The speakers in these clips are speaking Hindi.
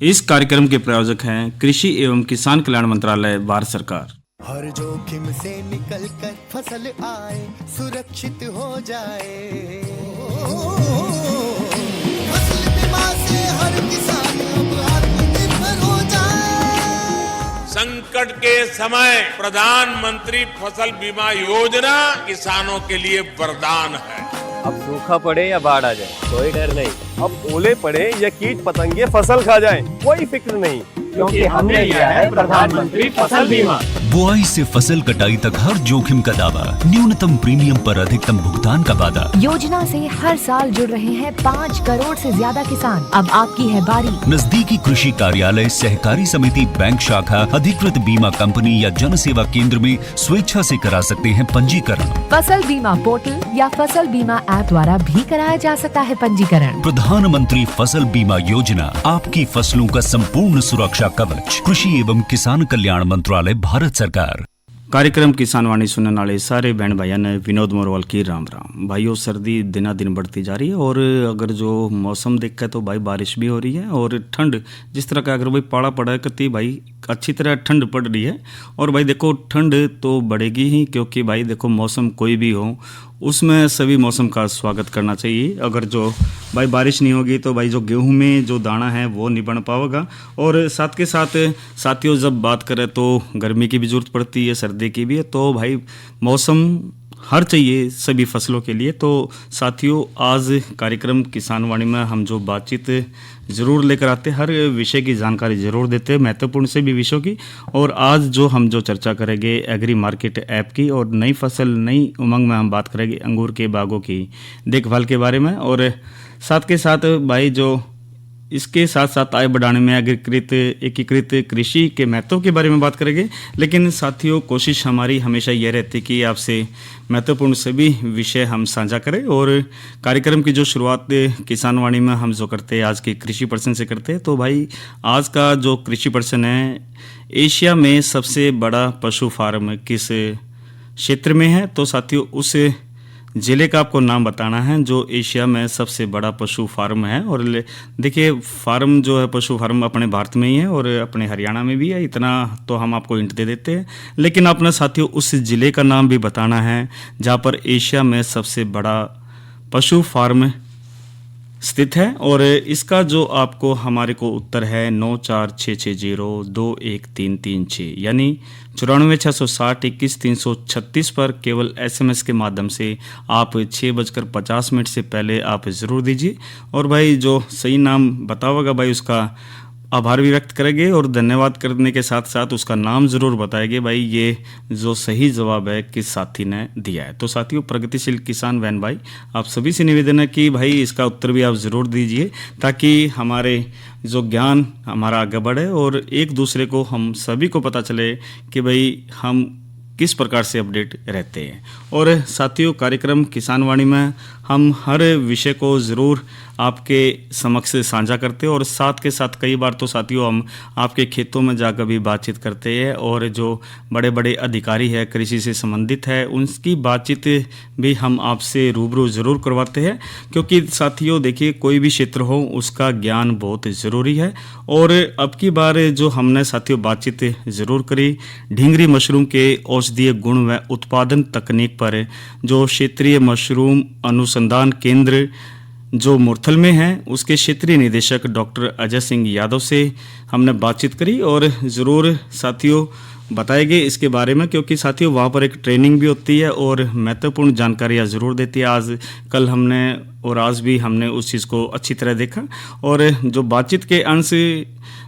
इस कार्यक्रम के प्रायोजक हैं कृषि एवं किसान कल्याण मंत्रालय, भारत सरकार। हर जोखिम से निकल कर फसल आए, सुरक्षित हो जाए। फसल बीमा से हर किसान अब आत्मनिर्भर हो जाए। संकट के समय प्रधानमंत्री फसल बीमा योजना किसानों के लिए वरदान है। अब सूखा पड़े या बाढ़ आ जाए कोई डर नहीं, अब ओले पड़े या कीट पतंगे फसल खा जाए कोई फिक्र नहीं, क्योंकि हमने लिया है प्रधानमंत्री फसल बीमा। बुआई से फसल कटाई तक हर जोखिम का दावा, न्यूनतम प्रीमियम पर अधिकतम भुगतान का वादा। योजना से हर साल जुड़ रहे हैं 5 करोड़ से ज्यादा किसान। अब आपकी है बारी। नजदीकी कृषि कार्यालय, सहकारी समिति, बैंक शाखा, अधिकृत बीमा कंपनी या जन सेवा केंद्र में स्वेच्छा से करा सकते हैं पंजीकरण। फसल बीमा पोर्टल या फसल बीमा ऐप द्वारा भी कराया जा सकता है पंजीकरण। प्रधानमंत्री फसल बीमा योजना, आपकी फसलों का संपूर्ण सुरक्षा कवच। कृषि एवं किसान कल्याण मंत्रालय, भारत सरकार। कार्यक्रम किसान वाणी सुनने वाले सारे बहन भाइयों ने विनोद मोरवाल की राम राम। भाइयों, सर्दी दिना दिन बढ़ती जा रही है और अगर जो मौसम देखा तो भाई बारिश भी हो रही है और ठंड जिस तरह का अगर भाई पाड़ा पड़ा है करती भाई अच्छी तरह ठंड पड़ रही है। और भाई देखो ठंड तो बढ़ेगी ही, क्योंकि भाई देखो मौसम कोई भी हो उसमें सभी मौसम का स्वागत करना चाहिए। अगर जो भाई बारिश नहीं होगी तो भाई जो गेहूं में जो दाना है वो नहीं बन पाएगा। और साथ के साथ साथियों जब बात करें तो गर्मी की भी जरूरत पड़ती है, सर्दी की भी है, तो भाई मौसम हर चाहिए सभी फसलों के लिए। तो साथियों आज कार्यक्रम किसान वाणी में हम जो बातचीत ज़रूर लेकर आते हैं, हर विषय की जानकारी ज़रूर देते हैं, महत्वपूर्ण से भी विषयों की। और आज जो हम जो चर्चा करेंगे एग्री मार्केट ऐप की और नई फसल नई उमंग में हम बात करेंगे अंगूर के बागों की देखभाल के बारे में। और साथ के साथ भाई जो इसके साथ साथ आय बढ़ाने में एकीकृत कृषि के महत्व के बारे में बात करेंगे। लेकिन साथियों कोशिश हमारी हमेशा यह रहती है कि आपसे महत्वपूर्ण सभी विषय हम साझा करें। और कार्यक्रम की जो शुरुआत किसान वाणी में हम जो करते हैं आज के कृषि प्रश्न से करते हैं, तो भाई आज का जो कृषि प्रश्न है, एशिया में सबसे बड़ा पशु फार्म किस क्षेत्र में है? तो साथियों उस ज़िले का आपको नाम बताना है जो एशिया में सबसे बड़ा पशु फार्म है। और देखिए फार्म जो है पशु फार्म अपने भारत में ही है और अपने हरियाणा में भी है, इतना तो हम आपको हिंट दे देते हैं। लेकिन अपने साथियों उस ज़िले का नाम भी बताना है जहाँ पर एशिया में सबसे बड़ा पशु फार्म स्थित है। और इसका जो आपको हमारे को उत्तर है 9466021336 यानी 946661 पर केवल SMS के माध्यम से आप 6:50 से पहले आप ज़रूर दीजिए। और भाई जो सही नाम बताओगे भाई उसका आभार भी व्यक्त करेंगे और धन्यवाद करने के साथ साथ उसका नाम ज़रूर बताएंगे भाई ये जो सही जवाब है किस साथी ने दिया है। तो साथियों प्रगतिशील किसान बहन भाई आप सभी से निवेदन है कि भाई इसका उत्तर भी आप ज़रूर दीजिए ताकि हमारे जो ज्ञान हमारा आगे बढ़े और एक दूसरे को हम सभी को पता चले कि भाई हम किस प्रकार से अपडेट रहते हैं। और साथियों कार्यक्रम किसान वाणी में हम हर विषय को ज़रूर आपके समक्ष साझा करते हैं और साथ के साथ कई बार तो साथियों हम आपके खेतों में जाकर भी बातचीत करते हैं और जो बड़े बड़े अधिकारी है कृषि से संबंधित है उनकी बातचीत भी हम आपसे रूबरू ज़रूर करवाते हैं। क्योंकि साथियों देखिए कोई भी क्षेत्र हो उसका ज्ञान बहुत ज़रूरी है। और अब की बार जो हमने साथियों बातचीत ज़रूर करी ढींगरी मशरूम के औषधीय गुण व उत्पादन तकनीक पर जो क्षेत्रीय मशरूम अनुसंधान केंद्र जो मुरथल में है उसके क्षेत्रीय निदेशक डॉक्टर अजय सिंह यादव से हमने बातचीत करी और ज़रूर साथियों बताएंगे इसके बारे में। क्योंकि साथियों वहाँ पर एक ट्रेनिंग भी होती है और महत्वपूर्ण जानकारियाँ ज़रूर देती है। आज कल हमने और आज भी हमने उस चीज़ को अच्छी तरह देखा और जो बातचीत के अंश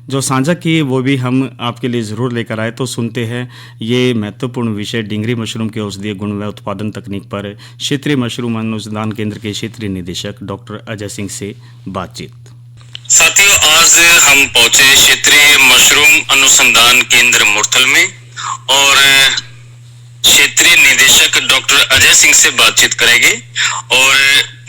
जो साझा किए वो भी हम आपके लिए ज़रूर लेकर आए। तो सुनते हैं ये महत्वपूर्ण विषय ढींगरी मशरूम के औषधीय गुण व उत्पादन तकनीक पर क्षेत्रीय मशरूम अनुसंधान केंद्र के क्षेत्रीय निदेशक डॉक्टर अजय सिंह से बातचीत। साथियों आज हम पहुंचे क्षेत्रीय मशरूम अनुसंधान केंद्र मुरथल में और क्षेत्रीय निदेशक डॉक्टर अजय सिंह से बातचीत करेंगे। और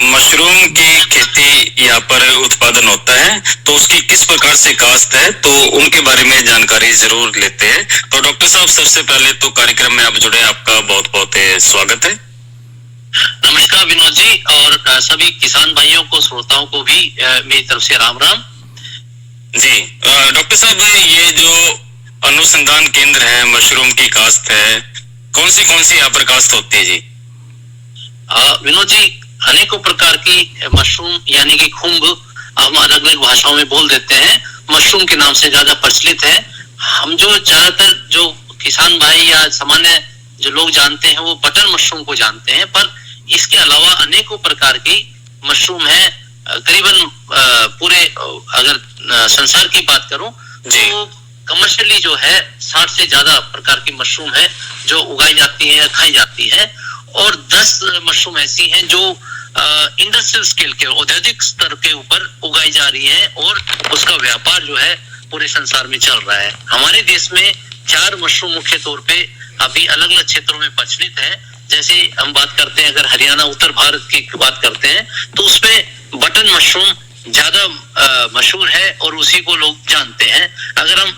मशरूम की खेती यहाँ पर उत्पादन होता है तो उसकी किस प्रकार से काश्त है तो उनके बारे में जानकारी जरूर लेते हैं। तो डॉक्टर साहब सबसे पहले तो कार्यक्रम में आप जुड़े, आपका बहुत बहुत स्वागत है। नमस्कार विनोद जी और सभी किसान भाइयों को श्रोताओं को भी मेरी तरफ से राम राम। जी डॉक्टर साहब, ये जो अनुसंधान केंद्र है मशरूम की काश्त है, कौन सी यहाँ पर काश्त होती है जी? विनोद जी, अनेकों प्रकार की मशरूम यानी कि खुम्ब हम अलग अलग भाषाओं में बोल देते हैं, मशरूम के नाम से ज्यादा प्रचलित है। हम जो ज्यादातर जो किसान भाई या सामान्य जो लोग जानते हैं वो बटन मशरूम को जानते हैं, पर इसके अलावा अनेकों प्रकार की मशरूम है। करीबन पूरे अगर संसार की बात करूं तो कमर्शियली जो है 60 से ज्यादा प्रकार की मशरूम है जो उगाई जाती है, खाई जाती है, और 10 मशरूम ऐसी हैं जो इंडस्ट्रियल स्केल के औद्योगिक स्तर के ऊपर उगाई जा रही है और उसका व्यापार जो है पूरे संसार में चल रहा है। हमारे देश में 4 मशरूम मुख्य तौर पे अभी अलग अलग क्षेत्रों में प्रचलित है। जैसे हम बात करते हैं, अगर हरियाणा उत्तर भारत की बात करते हैं तो उसमें बटन मशरूम ज्यादा मशहूर है और उसी को लोग जानते हैं। अगर हम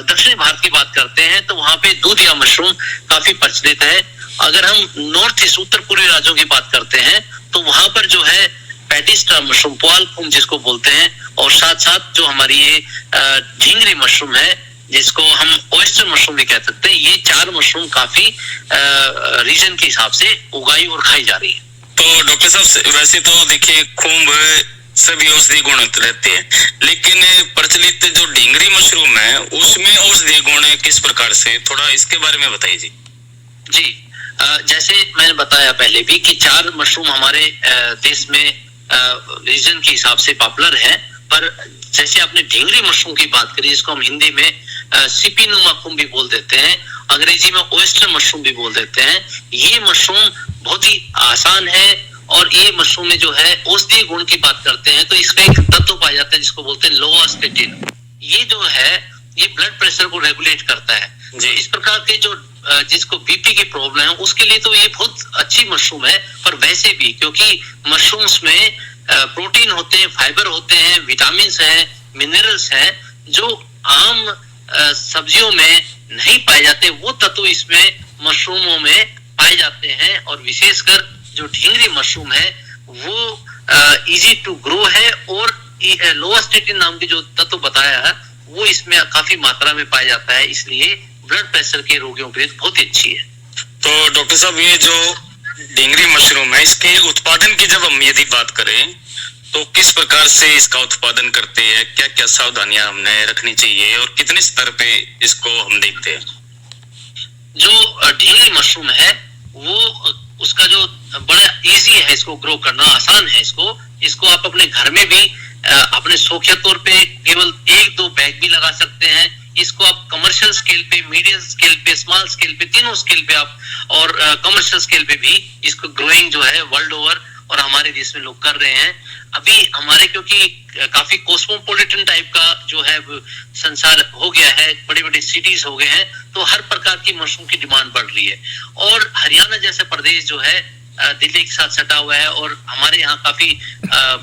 दक्षिणी भारत की बात करते हैं तो वहां पे दूधिया मशरूम काफी प्रचलित है। अगर हम नॉर्थ ईस्ट उत्तर पूर्वी राज्यों की बात करते हैं तो वहां पर जो है पैडिस्टा मशरूम, पुआल खुम्ब जिसको बोलते हैं, और साथ साथ जो हमारी ये ढींगरी मशरूम है जिसको हम ऑयस्टर मशरूम भी कह सकते हैं, ये 4 मशरूम काफी रीजन के हिसाब से उगाई और खाई जा रही है। तो डॉक्टर साहब, वैसे तो देखिए खुम्ब सभी औषधि गुण रहते हैं, लेकिन प्रचलित जो ढींगरी मशरूम है उसमें औषधि गुण किस प्रकार से, थोड़ा इसके बारे में बताइए जी। जी, जैसे मैंने बताया पहले भी कि 4 मशरूम हमारे देश में रीजन के हिसाब से पॉपुलर है, पर जैसे आपने ढींगरी मशरूम की बात करी, जिसको हम हिंदी में सिपीनुमा खुम्ब भी बोल देते हैं, अंग्रेजी में ऑयस्टर मशरूम भी बोल देते हैं। ये मशरूम बहुत ही आसान है और ये मशरूम में जो है औषधीय गुण की बात करते हैं तो इसमें एक तत्व पाया जाता है जिसको बोलते हैं लोवास्टेटिन। ये जो है ये ब्लड प्रेशर को रेगुलेट करता है। इस प्रकार के जो जिसको बीपी की प्रॉब्लम है उसके लिए तो ये बहुत अच्छी मशरूम है। पर वैसे भी क्योंकि मशरूम्स में प्रोटीन होते हैं, फाइबर होते हैं, विटामिन हैं, मिनरल्स हैं जो आम सब्जियों में नहीं पाए जाते, वो तत्व इसमें मशरूमों में पाए जाते हैं। और विशेषकर जो ढींगरी मशरूम है वो इजी टू ग्रो है और लोवास्टेटिन नाम की जो तत्व बताया है वो इसमें काफी मात्रा में पाया जाता है, इसलिए ब्लड प्रेशर के रोगियों के लिए बहुत ही अच्छी है। तो डॉक्टर साहब, ये जो ढींगरी मशरूम है इसके उत्पादन की जब हम यदि बात करें तो किस प्रकार से इसका उत्पादन करते हैं, क्या क्या सावधानियां हमने रखनी चाहिए और कितने स्तर पे इसको हम देखते हैं? जो ढींगरी मशरूम है वो उसका जो बड़ा इजी है, इसको ग्रो करना आसान है। इसको आप अपने घर में भी अपने शौकिया तौर पे केवल 1-2 बैग भी लगा सकते हैं। इसको आप कमर्शियल स्केल पे, मीडियम स्केल पे, स्मॉल स्केल पे, तीनों स्केल पे आप और कमर्शियल स्केल पे भी इसको ग्रोइंग जो है वर्ल्ड ओवर और हमारे देश में लोग कर रहे हैं। अभी हमारे क्योंकि काफी कॉस्मोपॉलिटन टाइप का जो है संसार हो गया है, बड़े बड़े सिटीज हो गए हैं, तो हर प्रकार की मशरूम की डिमांड बढ़ रही है। और हरियाणा जैसा प्रदेश जो है दिल्ली के साथ सटा हुआ है और हमारे यहाँ काफी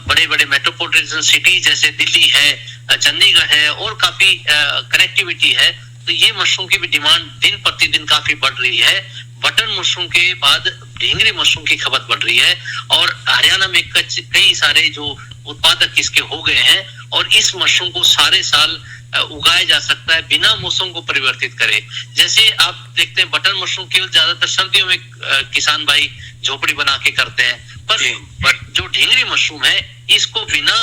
बड़े बड़े मेट्रोपॉलिटन सिटी जैसे दिल्ली है, चंडीगढ़ है और काफी कनेक्टिविटी है, तो ये मशरूम की भी डिमांड दिन प्रतिदिन काफी बढ़ रही है। बटन मशरूम के बाद ढींगरी मशरूम की खपत बढ़ रही है और हरियाणा में कई सारे जो उत्पादक इसके हो गए हैं और इस मशरूम को सारे साल उगाया जा सकता है बिना मौसम को परिवर्तित करे। जैसे आप देखते हैं बटन मशरूम केवल ज्यादातर सर्दियों में किसान भाई झोपड़ी बना के करते हैं, पर जो ढींगरी मशरूम है इसको बिना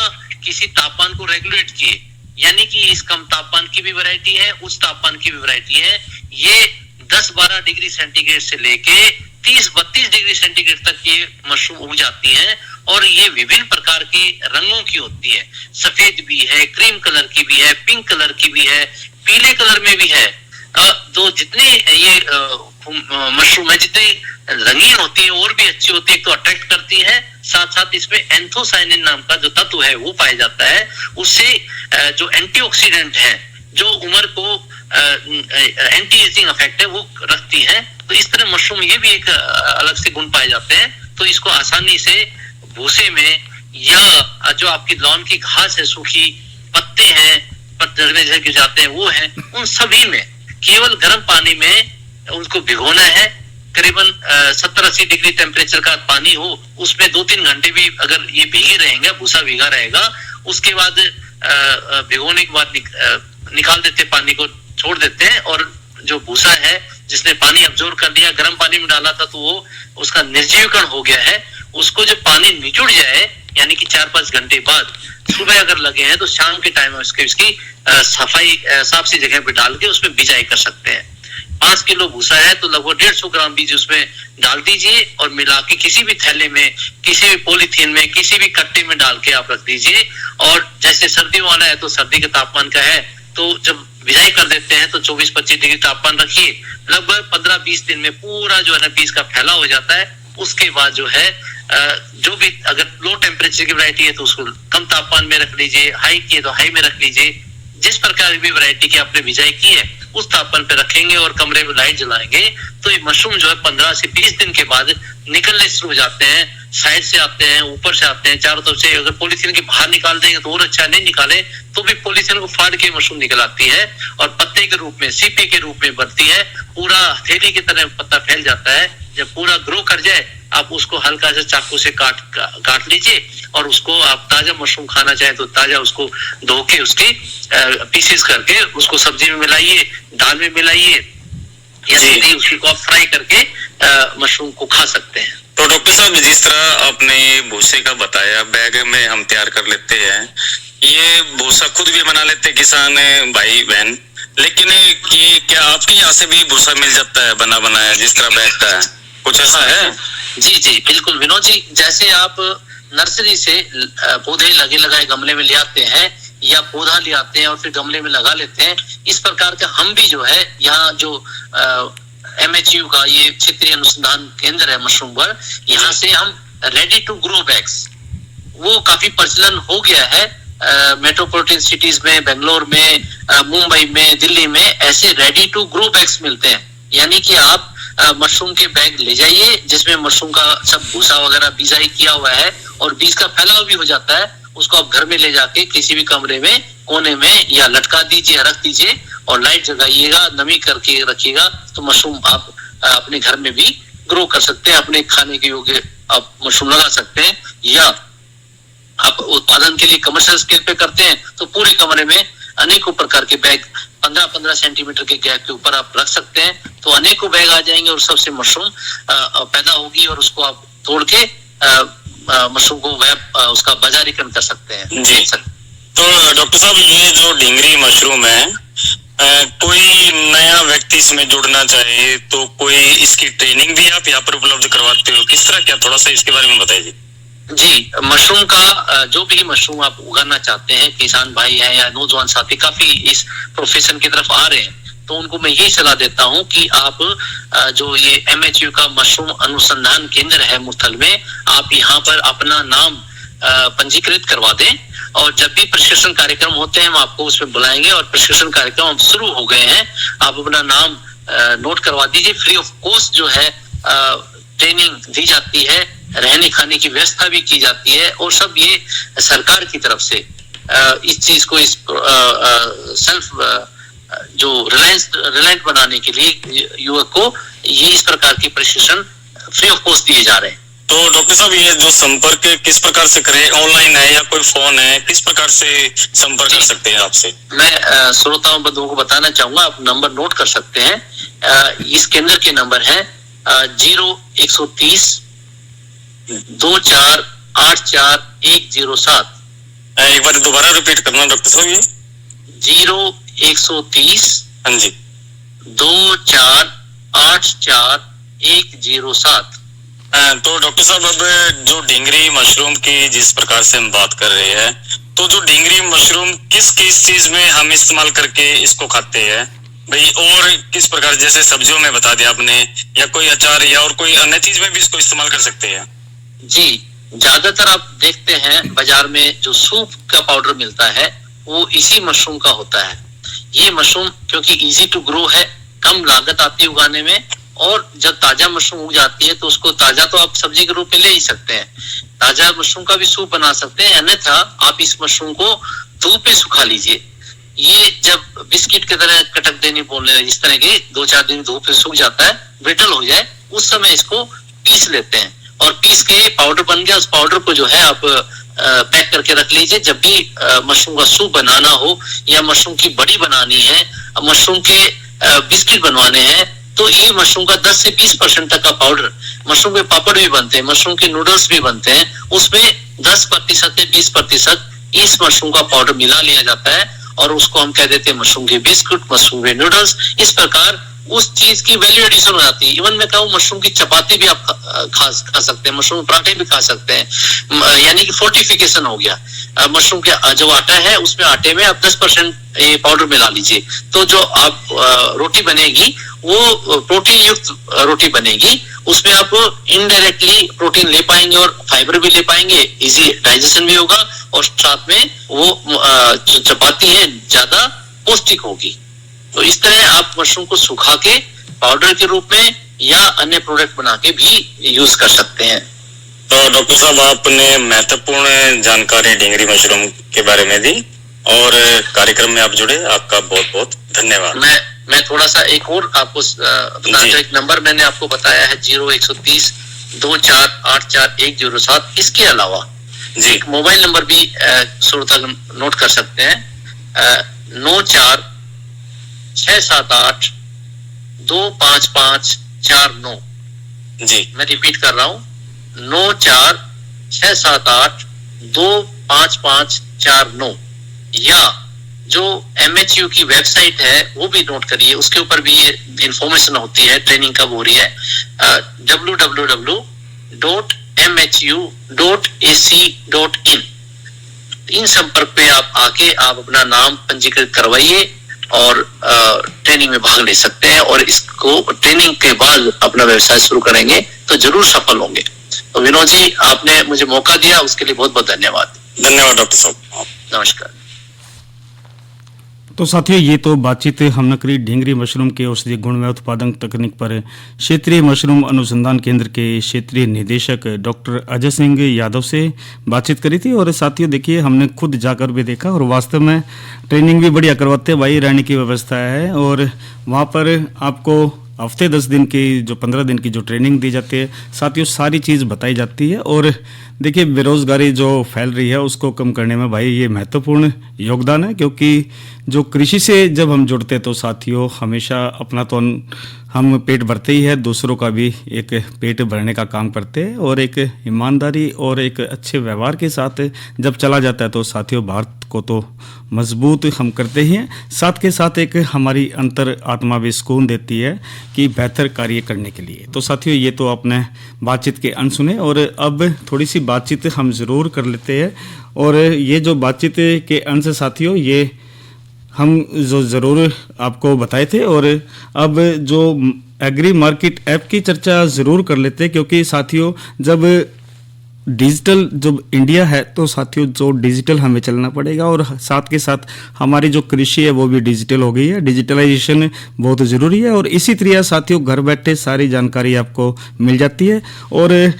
किसी तापमान को रेगुलेट किए, यानी कि इस कम तापमान की भी वैरायटी है, उच्च तापमान की भी वैरायटी है। ये 10-12 डिग्री सेंटीग्रेड से लेके 30-32 डिग्री सेंटीग्रेड तक ये मशरूम उग जाती हैं और ये विभिन्न प्रकार की रंगों की होती है। सफेद भी है, क्रीम कलर की भी है, पिंक कलर की भी है, पीले कलर में भी है। तो जितने ये मशरूम है जितनी रंगीन होती है और भी अच्छी होती है, तो अट्रैक्ट करती है। साथ साथ इसमें एंथोसाइनिन नाम का जो तत्व है वो पाया जाता है। उससे जो एंटीऑक्सीडेंट है, जो उम्र को एंटी एजिंग इफेक्ट है वो रखती है। तो इस तरह मशरूम ये भी एक अलग से गुण पाए जाते हैं। तो इसको आसानी से भूसे में या जो आपकी लॉन की घास है, सूखी पत्ते हैं, पत्ते गिर जाते हैं वो हैं, उन सभी में केवल गर्म पानी में उनको भिगोना है। करीबन 70-80 डिग्री टेम्परेचर का पानी हो, उसमें 2-3 घंटे भी अगर ये भीगे रहेंगे, भूसा भीगा रहेगा, उसके बाद भिगोने के बाद निकाल देते हैं, पानी को छोड़ देते हैं, और जो भूसा है जिसने पानी अब्जॉर्ब कर लिया, गर्म पानी में डाला था तो वो उसका निर्जीवीकरण हो गया है, उसको जब पानी निचुड़ जाए यानी कि 4-5 घंटे बाद सुबह अगर लगे हैं तो शाम के टाइम में इसकी सफाई साफ सी जगह पे डाल के उसमें बिजाई कर सकते हैं। 5 किलो भूसा है तो लगभग 150 ग्राम बीज उसमें डाल दीजिए और मिला के किसी भी थैले में, किसी भी पॉलीथीन में, किसी भी कट्टे में डाल के आप रख दीजिए। और जैसे सर्दियों वाला है तो सर्दी के तापमान का है तो जब बिजाई कर देते हैं तो 24-25 डिग्री तापमान रखिए, लगभग 15-20 दिन में पूरा जो है ना बीज का फैलाव हो जाता है। उसके बाद जो है जो भी अगर लो टेम्परेचर की वैरायटी है तो उसको कम तापमान में रख लीजिए, हाई की है तो हाई में रख लीजिए। जिस प्रकार की भी वैरायटी की आपने बिजाई की है उस तापमान पे रखेंगे और कमरे में लाइट जलाएंगे तो ये मशरूम जो है 15 से 20 दिन के बाद निकलने शुरू हो जाते हैं, साइड से आते हैं, ऊपर से आते हैं, चारों तरफ से। अगर पॉलीथीन के बाहर निकाल देंगे तो और अच्छा, नहीं निकाले तो भी पॉलीथीन को फाड़ के मशरूम निकल आती है और पत्ते के रूप में, सीपे के रूप में बनती है, पूरा हथेली की तरह पत्ता फैल जाता है। जब पूरा ग्रो कर जाए आप उसको हल्का से चाकू से काट लीजिए और उसको आप ताजा मशरूम खाना चाहें तो ताजा उसको धो के उसके पीसेस करके उसको सब्जी में मिलाइए, दाल में मिलाइए या सीधे उसी को आप फ्राई करके मशरूम को खा सकते हैं। तो डॉक्टर साहब, जिस तरह आपने भूसे का बताया, बैग में हम तैयार कर लेते हैं, ये भूसा खुद भी बना लेते किसान भाई बहन, लेकिन क्या आपके यहाँ से भी भूसा मिल जाता है बना बनाया जिस तरह बैग का है, कुछ ऐसा है? जी बिल्कुल विनोद जी, जैसे आप नर्सरी से पौधे लगे लगाए गमले में ले आते हैं या पौधा ले आते हैं और फिर गमले में लगा लेते हैं, इस प्रकार का हम भी जो है यहाँ जो MHU का ये क्षेत्रीय अनुसंधान केंद्र है मशरूम पर, यहाँ से हम रेडी टू ग्रो बैग्स, वो काफी प्रचलन हो गया है मेट्रोपॉलिटन सिटीज में, बेंगलोर में, मुंबई में, दिल्ली में ऐसे रेडी टू ग्रो बैग्स मिलते हैं। यानी कि आप मशरूम के बैग ले जाइए जिसमें मशरूम का सब भूसा वगैरह बिजाई किया हुआ है और बीज का फैलाव भी हो जाता है, उसको आप घर में ले जाके किसी भी कमरे में कोने में या लटका दीजिए, रख दीजिए और लाइट जगाइएगा, नमी करके रखिएगा तो मशरूम आप अपने घर में भी ग्रो कर सकते हैं, अपने खाने के योग्य आप मशरूम लगा सकते हैं। या आप उत्पादन के लिए कमर्शियल स्केल पे करते हैं तो पूरे कमरे में अनेकों प्रकार के बैग 15-15 सेंटीमीटर के गैप के ऊपर आप रख सकते हैं, तो अनेकों बैग आ जाएंगे और सबसे मशरूम पैदा होगी और उसको आप तोड़ के मशरूम को उसका बाजारीकरण कर सकते हैं। जी। तो डॉक्टर साहब, ये जो ढींगरी मशरूम है, कोई नया व्यक्ति इसमें जुड़ना चाहे तो कोई इसकी ट्रेनिंग भी आप यहाँ पर उपलब्ध करवाते हो, किस तरह, क्या थोड़ा सा इसके बारे में बताइए। जी, मशरूम का जो भी मशरूम आप उगाना चाहते हैं, किसान भाई हैं या नौजवान साथी काफी इस प्रोफेशन की तरफ आ रहे हैं, तो उनको मैं यही सलाह देता हूं कि आप जो ये MHU का मशरूम अनुसंधान केंद्र है मुरथल में, आप यहाँ पर अपना नाम पंजीकृत करवा दें और जब भी प्रशिक्षण कार्यक्रम होते हैं हम आपको उसमें बुलाएंगे और प्रशिक्षण कार्यक्रम अब शुरू हो गए हैं। आप अपना नाम नोट करवा दीजिए, फ्री ऑफ कॉस्ट जो है ट्रेनिंग दी जाती है, रहने खाने की व्यवस्था भी की जाती है और सब ये सरकार की तरफ से इस चीज को इस सेल्फ जो रिलायंट बनाने के लिए युवक को ये इस प्रकार की प्रशिक्षण फ्री ऑफ कॉस्ट दिए जा रहे हैं। तो डॉक्टर साहब, ये जो संपर्क किस प्रकार से करें, ऑनलाइन है या कोई फोन है, किस प्रकार से संपर्क कर सकते हैं आपसे? मैं श्रोताओं बंधुओं को बताना चाहूंगा, आप नंबर नोट कर सकते हैं। इस केंद्र के नंबर है 0130 2484 एक बार दोबारा रिपीट करना डॉक्टर साहब, ये 0130 हाँ जी 2484 तो डॉक्टर साहब, अब जो ढींगरी मशरूम की जिस प्रकार से हम बात कर रहे हैं, तो जो ढींगरी मशरूम किस किस चीज में हम इस्तेमाल करके इसको खाते हैं भाई, और किस प्रकार, जैसे सब्जियों में बता दिया आपने, या कोई अचार या और कोई अन्य चीज में भी इसको इस्तेमाल कर सकते हैं? जी, ज्यादातर आप देखते हैं बाजार में जो सूप का पाउडर मिलता है वो इसी मशरूम का होता है। ये मशरूम क्योंकि इजी टू ग्रो है, कम लागत आती है उगाने में, और जब ताजा मशरूम उग जाती है तो उसको ताजा तो आप सब्जी के रूप में ले ही सकते हैं, ताजा मशरूम का भी सूप बना सकते हैं, अन्यथा आप इस मशरूम को धूप पे सुखा लीजिए। ये जब बिस्किट की तरह कटक देनी बोलने इस तरह के 2-4 दिन धूप पे सूख जाता है, ब्रिटल हो जाए, उस समय इसको पीस लेते हैं और पीस के पाउडर बन गया, उस पाउडर को जो है आप पैक करके रख लीजिए। जब भी मशरूम का सूप बनाना हो या मशरूम की बड़ी बनानी है, मशरूम के बिस्किट बनवाने हैं, तो ये मशरूम का 10 से 20% तक का पाउडर, मशरूम के पापड़ भी बनते हैं, मशरूम के नूडल्स भी बनते हैं, उसमें 10% से 20% इस मशरूम का पाउडर मिला लिया जाता है और उसको हम कह देते हैं मशरूम के बिस्कुट, मशरूम के नूडल्स। इस प्रकार उस चीज की वैल्यू एडिशन हो जाती है। इवन मैं कहूँ मशरूम की चपाती भी आप खा सकते हैं, मशरूम पराठे भी खा सकते हैं, यानी कि फोर्टिफिकेशन हो गया। मशरूम के जो आटा है उसमें आटे में आप 10% पाउडर मिला लीजिए, तो जो आप रोटी बनेगी वो प्रोटीन युक्त रोटी बनेगी। उसमें आप इनडायरेक्टली प्रोटीन ले पाएंगे और फाइबर भी ले पाएंगे, इजी डाइजेशन भी होगा और साथ में वो जो चपाती है ज्यादा पौष्टिक होगी। तो इस तरह आप मशरूम को सुखा के पाउडर के रूप में या अन्य प्रोडक्ट बना के भी यूज कर सकते हैं। तो डॉक्टर साहब, आपने महत्वपूर्ण जानकारी ढींगरी मशरूम के बारे में दी और कार्यक्रम में आप जुड़े, आपका बहुत बहुत धन्यवाद। मैं थोड़ा सा एक और आपको बता दूं, एक नंबर मैंने आपको बताया है 0130 2484 107। इसके अलावा जी एक मोबाइल नंबर भी श्रोता नोट कर सकते हैं, 94 678 25549। जी मैं रिपीट कर रहा हूँ, 94 678 25549। या जो MHU की वेबसाइट है वो भी नोट करिए, उसके ऊपर भी ये इंफॉर्मेशन होती है, ट्रेनिंग कब हो रही है, www.mhu.ac.in। इन संपर्क पे आप आके आप अपना नाम पंजीकृत करवाइए और ट्रेनिंग में भाग ले सकते हैं और इसको ट्रेनिंग के बाद अपना व्यवसाय शुरू करेंगे तो जरूर सफल होंगे। तो विनोद जी, आपने मुझे मौका दिया, उसके लिए बहुत बहुत धन्यवाद। धन्यवाद डॉक्टर साहब, नमस्कार। तो साथियों, ये तो बातचीत हमने करी ढींगरी मशरूम के औषधीय गुण में उत्पादन तकनीक पर क्षेत्रीय मशरूम अनुसंधान केंद्र के क्षेत्रीय निदेशक डॉक्टर अजय सिंह यादव से बातचीत करी थी। और साथियों देखिए, हमने खुद जाकर भी देखा और वास्तव में ट्रेनिंग भी बढ़िया करवाते हैं भाई, रहने की व्यवस्था है और वहाँ पर आपको हफ्ते 10 दिन की जो 15 दिन की जो ट्रेनिंग दी जाती है, साथियों सारी चीज़ बताई जाती है। और देखिए, बेरोज़गारी जो फैल रही है उसको कम करने में भाई ये महत्वपूर्ण योगदान है, क्योंकि जो कृषि से जब हम जुड़ते हैं तो साथियों हमेशा अपना तो हम पेट भरते ही है, दूसरों का भी एक पेट भरने का काम करते हैं और एक ईमानदारी और एक अच्छे व्यवहार के साथ जब चला जाता है तो साथियों भारत को तो मजबूत हम करते ही हैं, साथ के साथ एक हमारी अंतर आत्मा भी सुकून देती है कि बेहतर कार्य करने के लिए। तो साथियों, ये तो आपने बातचीत के अंश सुने और अब थोड़ी सी बातचीत हम ज़रूर कर लेते हैं। और ये जो बातचीत के अंश साथियों, ये हम जो ज़रूर आपको बताए थे और अब जो एग्री मार्केट ऐप की चर्चा ज़रूर कर लेते हैं, क्योंकि साथियों जब डिजिटल जब इंडिया है तो साथियों जो डिजिटल हमें चलना पड़ेगा और साथ के साथ हमारी जो कृषि है वो भी डिजिटल हो गई है। डिजिटलाइजेशन बहुत ज़रूरी है और इसी तरह साथियों घर बैठे सारी जानकारी आपको मिल जाती है। और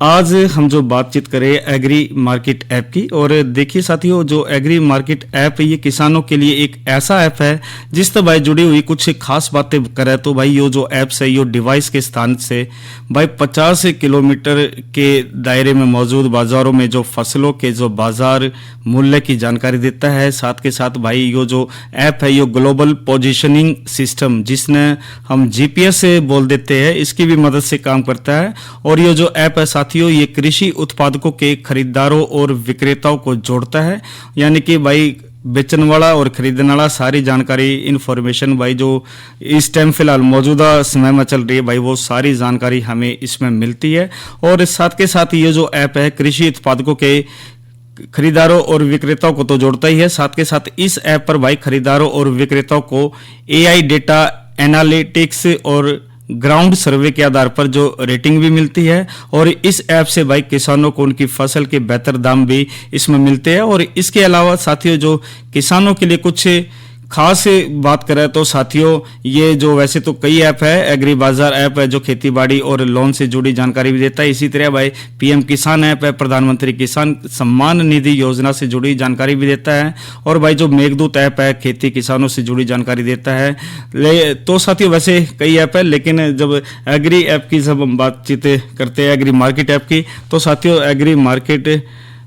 आज हम जो बातचीत करें एग्री मार्केट ऐप की, और देखिए साथियों जो एग्री मार्केट ऐप ये किसानों के लिए एक ऐसा ऐप है जिस तरह भाई जुड़ी हुई कुछ खास बातें करे तो भाई ये जो ऐप्स है ये डिवाइस के स्थान से भाई 50 किलोमीटर के दायरे में मौजूद बाज़ारों में जो फसलों के जो बाज़ार मूल्य की जानकारी देता है। साथ के साथ भाई ये जो ऐप है ये ग्लोबल पोजीशनिंग सिस्टम जिसने हम GPS से बोल देते हैं, इसकी भी मदद से काम करता है। और ये जो ऐप है साथियों ये कृषि उत्पादकों के खरीदारों और विक्रेताओं को जोड़ता है, यानी कि भाई बेचने वाला और खरीदने वाला सारी जानकारी इन्फॉर्मेशन भाई जो इस टाइम फिलहाल मौजूदा समय में चल रही है भाई वो सारी जानकारी हमें इसमें मिलती है। और साथ के साथ ये जो ऐप है कृषि उत्पादकों के खरीदारों और विक्रेताओं को तो जोड़ता ही है, साथ के साथ इस ऐप पर भाई खरीदारों और विक्रेताओं को AI डेटा एनालिटिक्स और ग्राउंड सर्वे के आधार पर जो रेटिंग भी मिलती है। और इस ऐप से भाई किसानों को उनकी फसल के बेहतर दाम भी इसमें मिलते हैं। और इसके अलावा साथियों जो किसानों के लिए कुछ खास बात करें तो साथियों ये जो वैसे तो कई ऐप है, एग्री बाजार ऐप है जो खेती बाड़ी और लोन से जुड़ी जानकारी भी देता है, इसी तरह भाई PM किसान ऐप है प्रधानमंत्री किसान सम्मान निधि योजना से जुड़ी जानकारी भी देता है। और भाई जो मेघदूत ऐप है खेती किसानों से जुड़ी जानकारी देता है। तो साथियों वैसे कई ऐप है, लेकिन जब एग्री ऐप की जब हम बातचीत करते हैं एग्री मार्केट ऐप की, तो साथियों एग्री मार्केट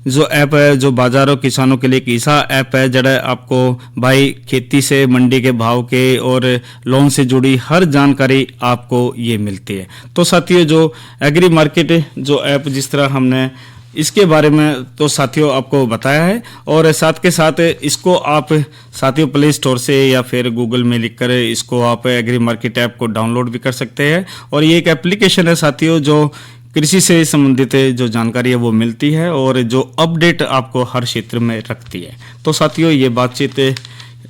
जो ऐप है जो बाजारों किसानों के लिए एक ऐसा ऐप है जड़ा आपको भाई खेती से मंडी के भाव के और लोन से जुड़ी हर जानकारी आपको ये मिलती है। तो साथियों जो एग्री मार्केट जो ऐप जिस तरह हमने इसके बारे में तो साथियों आपको बताया है और साथ के साथ इसको आप साथियों प्ले स्टोर से या फिर गूगल में लिखकर इसको आप एग्री मार्केट ऐप को डाउनलोड भी कर सकते हैं। और ये एक एप्लीकेशन है साथियों जो कृषि से संबंधित जो जानकारी है वो मिलती है और जो अपडेट आपको हर क्षेत्र में रखती है। तो साथियों ये बातचीत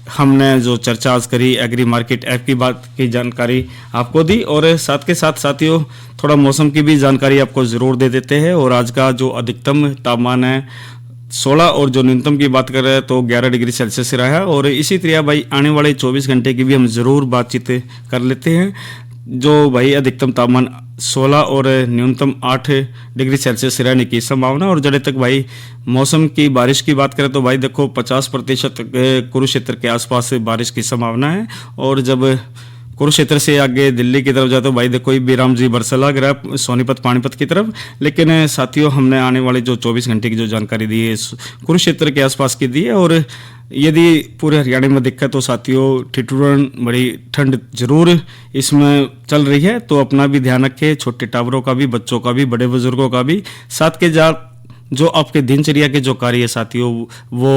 हमने जो चर्चा आज करी एग्री मार्केट ऐप की बात की जानकारी आपको दी और साथ के साथ साथियों थोड़ा मौसम की भी जानकारी आपको ज़रूर दे देते हैं। और आज का जो अधिकतम तापमान है 16 और जो न्यूनतम की बात कर रहे हैं तो 11 डिग्री सेल्सियस रहा है। और इसी तरह भाई आने वाले 24 घंटे की भी हम ज़रूर बातचीत कर लेते हैं। जो भाई अधिकतम तापमान 16 और न्यूनतम 8 डिग्री सेल्सियस रहने की संभावना। और जड़े तक भाई मौसम की बारिश की बात करें तो भाई देखो 50% कुरुक्षेत्र के आसपास बारिश की संभावना है। और जब कुरुक्षेत्र से आगे दिल्ली की तरफ जाए तो भाई देखो बीराम जी बरसला ग्रह सोनीपत पानीपत की तरफ। लेकिन साथियों हमने आने वाले जो 24 घंटे की जो जानकारी दी है कुरुक्षेत्र के आसपास की दी है। और यदि पूरे हरियाणा में दिक्कत तो साथियों ठिठुरन बड़ी ठंड जरूर इसमें चल रही है। तो अपना भी ध्यान रखें, छोटे टावरों का भी, बच्चों का भी, बड़े बुजुर्गों का भी। साथ के जो आपके दिनचर्या के जो कार्य है साथियों वो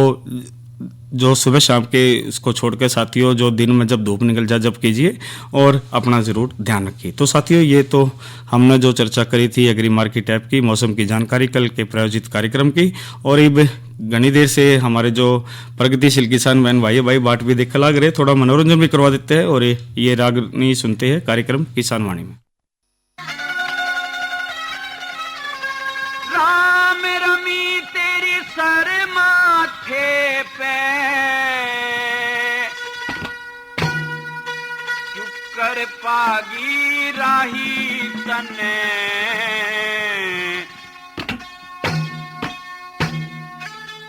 जो सुबह शाम के इसको छोड़कर साथियों जो दिन में जब धूप निकल जाए जब कीजिए और अपना ज़रूर ध्यान रखिए। तो साथियों ये तो हमने जो चर्चा करी थी एग्री मार्केट ऐप की, मौसम की जानकारी कल के प्रायोजित कार्यक्रम की। और अब घनी देर से हमारे जो प्रगतिशील किसान बहन भाई बाट भी देख लग रहे, थोड़ा मनोरंजन भी करवा देते हैं और ये रागनी सुनते हैं कार्यक्रम किसान वाणी में। राम रमी तेरी सर माथे पे शुक्र पागी राही तने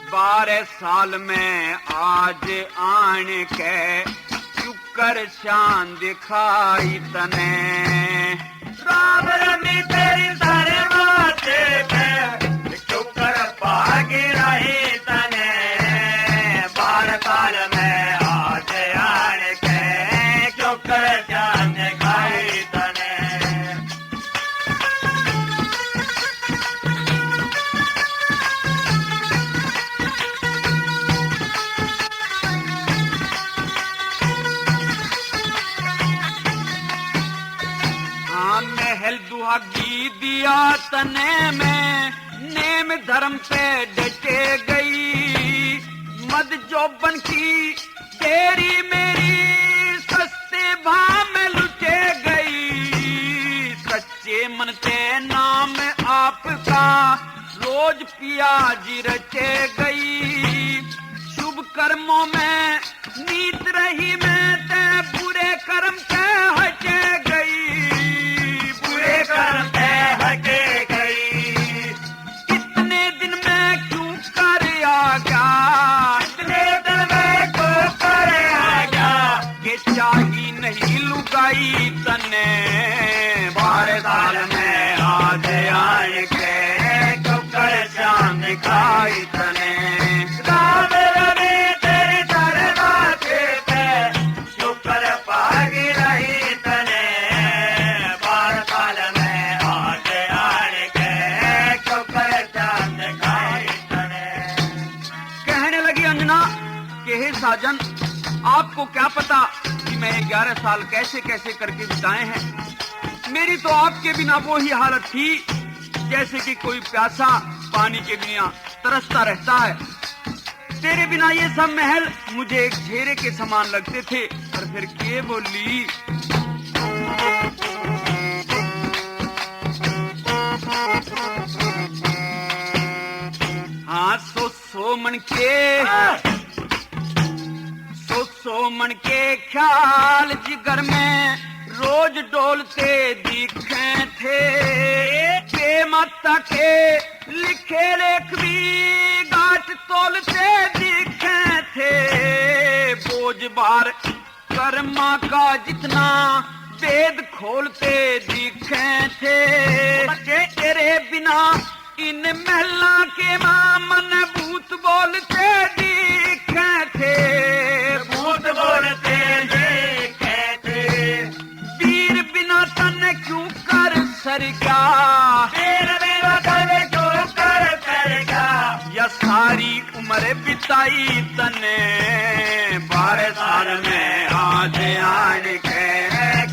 12 साल में आज आन के शुक्र शान दिखाई तने। राम रमी तेरी सर माथे पे शुक्र पागी रही तने 12 साल में आज आन के शुक्र शान दिखाई तने। महल दुहागी दिया तने में नेम धर्म पे डटे गई। मद जोबन की तेरी मेरी सस्ते भाव में लुटे गई। सच्चे मन ते नाम आपका रोज पियाजी रचे गई। शुभ कर्मों में नीत रही मैं ते बुरे कर्म के हटे गई। बुरे कर्म के हटे गई। कितने दिन में क्यों कर आ गया, कितने दिन में क्यों कर आ गया। ये चाही नहीं लुगाई तने 12 साल में आज आए के शुक्र शान दिखाई तने। राम रमी तेरी सर माथे पे शुक्र पागी रही तने 12 साल में आज आए के शुक्र शान दिखाई तने। कहने लगी अंजना कि हे साजन आपको क्या पता कि मैं 11 साल कैसे कैसे करके बिताए हैं। मेरी तो आपके बिना वो ही हालत थी जैसे कि कोई प्यासा पानी के बिना तरसता रहता है। तेरे बिना ये सब महल मुझे एक घेरे के समान लगते थे। और फिर के बोली हाँ सो मन के ख्याल जिगर में रोज डोलते दिखे थे। बेमाता के लिखे लेख भी गांठ तोलते दिखे थे। बोझ बार कर्मा का जितना वेद खोलते दिखे थे। तेरे बिना इन महला के मामन भूत बोलते दिखे थे, भूत बोलते दिखे थे। वीर बिना तन क्यों कर सरगा, वीर बिना तन क्यों कर सरगा। या सारी उम्र बिताई तने 12 साल में आज आन के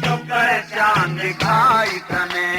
क्यों कर चांद दिखाई तने।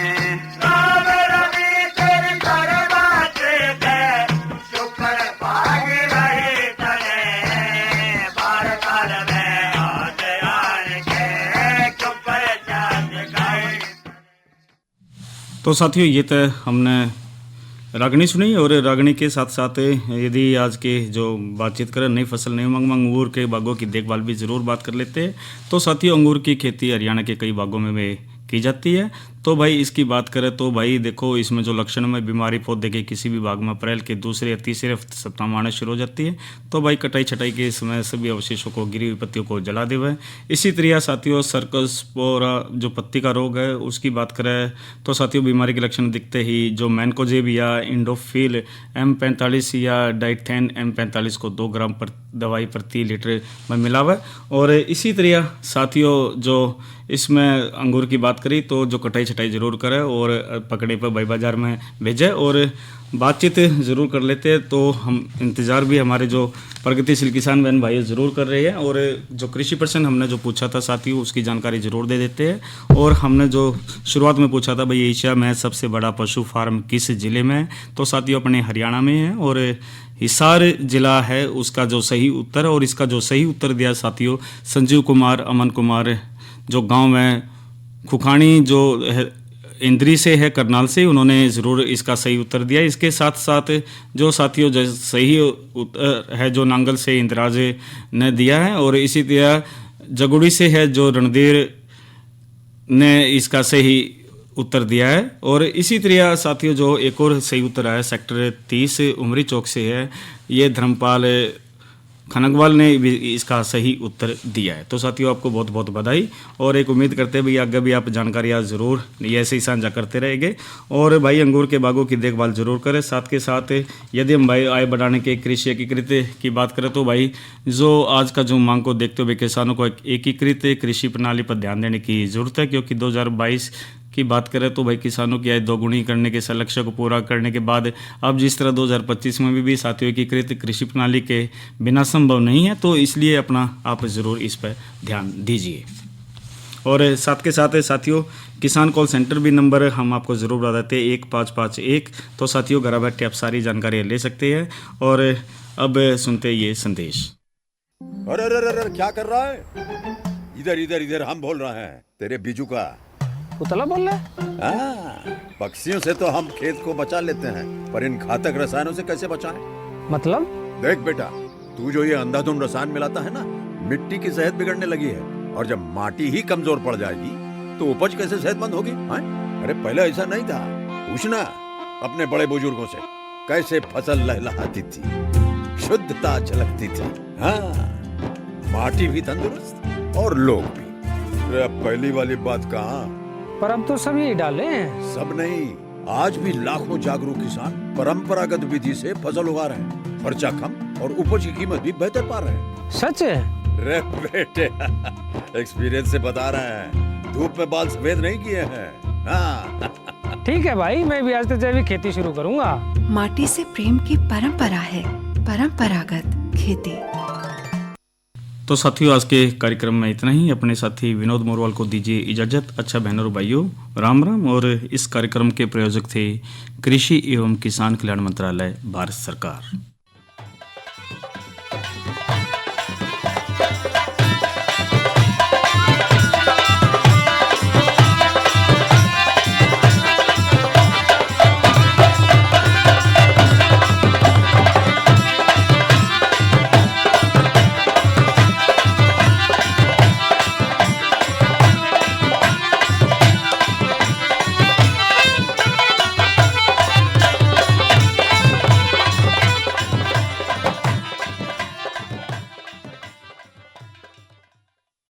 तो साथियों ये तो हमने रागनी सुनी और रागनी के साथ साथ यदि आज के जो बातचीत करें नई फसल नई उमंग में अंगूर के बागों की देखभाल भी ज़रूर बात कर लेते हैं। तो साथियों अंगूर की खेती हरियाणा के कई बागों में भी की जाती है। तो भाई इसकी बात करें तो भाई देखो इसमें जो लक्षण में बीमारी पौधे के किसी भी भाग में अप्रैल के दूसरे या तीसरे सप्ताह में आने शुरू हो जाती है। तो भाई कटाई छटाई के समय सभी अवशेषों को गिरी हुई पत्तियों को जला देवे। इसी तरह साथियों सर्कस पोरा जो पत्ती का रोग है उसकी बात करें तो साथियों बीमारी के लक्षण दिखते ही जो मैनकोजेब या इंडोफिल M45 या डाइथेन M45 को 2 ग्राम पर दवाई प्रति लीटर में मिलावे। और इसी तरह साथियों जो इसमें अंगूर की बात करी तो जो कटाई छटाई ज़रूर करे और पकड़े पर भाई बाज़ार में भेजे और बातचीत ज़रूर कर लेते हैं। तो हम इंतज़ार भी हमारे जो प्रगतिशील किसान बहन भाई ज़रूर कर रहे हैं और जो कृषि प्रश्न हमने जो पूछा था साथियों उसकी जानकारी ज़रूर दे देते हैं। और हमने जो शुरुआत में पूछा था भाई एशिया में सबसे बड़ा पशु फार्म किस ज़िले में है, तो साथियों अपने हरियाणा में है और हिसार जिला है उसका जो सही उत्तर। और इसका जो सही उत्तर दिया साथियों संजीव कुमार अमन कुमार जो गांव में खुखानी जो इंद्री से है करनाल से, उन्होंने ज़रूर इसका सही उत्तर दिया। इसके साथ साथ जो साथियों जो सही उत्तर है जो नांगल से इंद्राज ने दिया है और इसी तरह जगुड़ी से है जो रणधीर ने इसका सही उत्तर दिया है। और इसी तरह साथियों जो एक और सही उत्तर आया सेक्टर 30 उमरी चौक से है ये धर्मपाल खनगवाल ने भी इसका सही उत्तर दिया है। तो साथियों आपको बहुत बहुत बधाई और एक उम्मीद करते हैं भाई आगे भी आप जानकारियाँ ज़रूर ऐसे ही साझा करते रहेंगे और भाई अंगूर के बागों की देखभाल ज़रूर करें। साथ के साथ यदि हम भाई आय बढ़ाने के कृषि एकीकृत की बात करें तो भाई जो आज का जो मांग को देखते हुए किसानों को एकीकृत कृषि प्रणाली पर ध्यान देने की ज़रूरत है, क्योंकि 2022 की बात करें तो भाई किसानों की आय दोगुनी करने के लक्ष्य को पूरा करने के बाद अब जिस तरह 2025 में भी साथियों एकीकृत कृषि प्रणाली के बिना संभव नहीं है, तो इसलिए अपना आप ज़रूर इस पर ध्यान दीजिए। और साथ के साथ साथियों किसान कॉल सेंटर भी नंबर हम आपको ज़रूर बता देते हैं 1551। तो साथियों घर बैठे आप सारी जानकारी ले सकते हैं। और अब सुनते ये संदेश। अरे अरे अरे क्या कर रहा है? इधर इधर इधर हम बोल रहे हैं तेरे बीजू का। उतला बोल रहा है? पक्षियों से तो हम खेत को बचा लेते हैं, पर इन घातक रसायनों से कैसे बचाएं? मतलब? देख बेटा, तू जो ये अंधाधुंध रसायन मिलाता है ना, मिट्टी की सेहत बिगड़ने लगी है और जब माटी ही कमजोर पड़ जाएगी तो उपज कैसे सेहतमंद होगी? अरे पहले ऐसा नहीं था, पूछना अपने बड़े बुजुर्गों से कैसे फसल लहलहाती थी, शुद्धता झलकती थी। हाँ, माटी भी तंदुरुस्त और लोग भी। अब पहली वाली बात कहाँ? पर अब तो सब यही डाले हैं। सब नहीं, आज भी लाखों जागरूक किसान परंपरागत विधि से फसल उगा रहे हैं, खर्चा कम और उपज की कीमत भी बेहतर पा रहे हैं। सच है? रे बेटे एक्सपीरियंस से बता रहे हैं, धूप में बाल सफेद नहीं किए हैं। हाँ। ठीक है भाई, मैं भी आज से जैविक खेती शुरू करूंगा। माटी से प्रेम की परंपरा है, परंपरागत खेती। तो साथियों आज के कार्यक्रम में इतना ही। अपने साथी विनोद मोरवाल को दीजिए इजाजत। अच्छा बहनों और भाइयों राम राम। और इस कार्यक्रम के प्रायोजक थे कृषि एवं किसान कल्याण मंत्रालय भारत सरकार।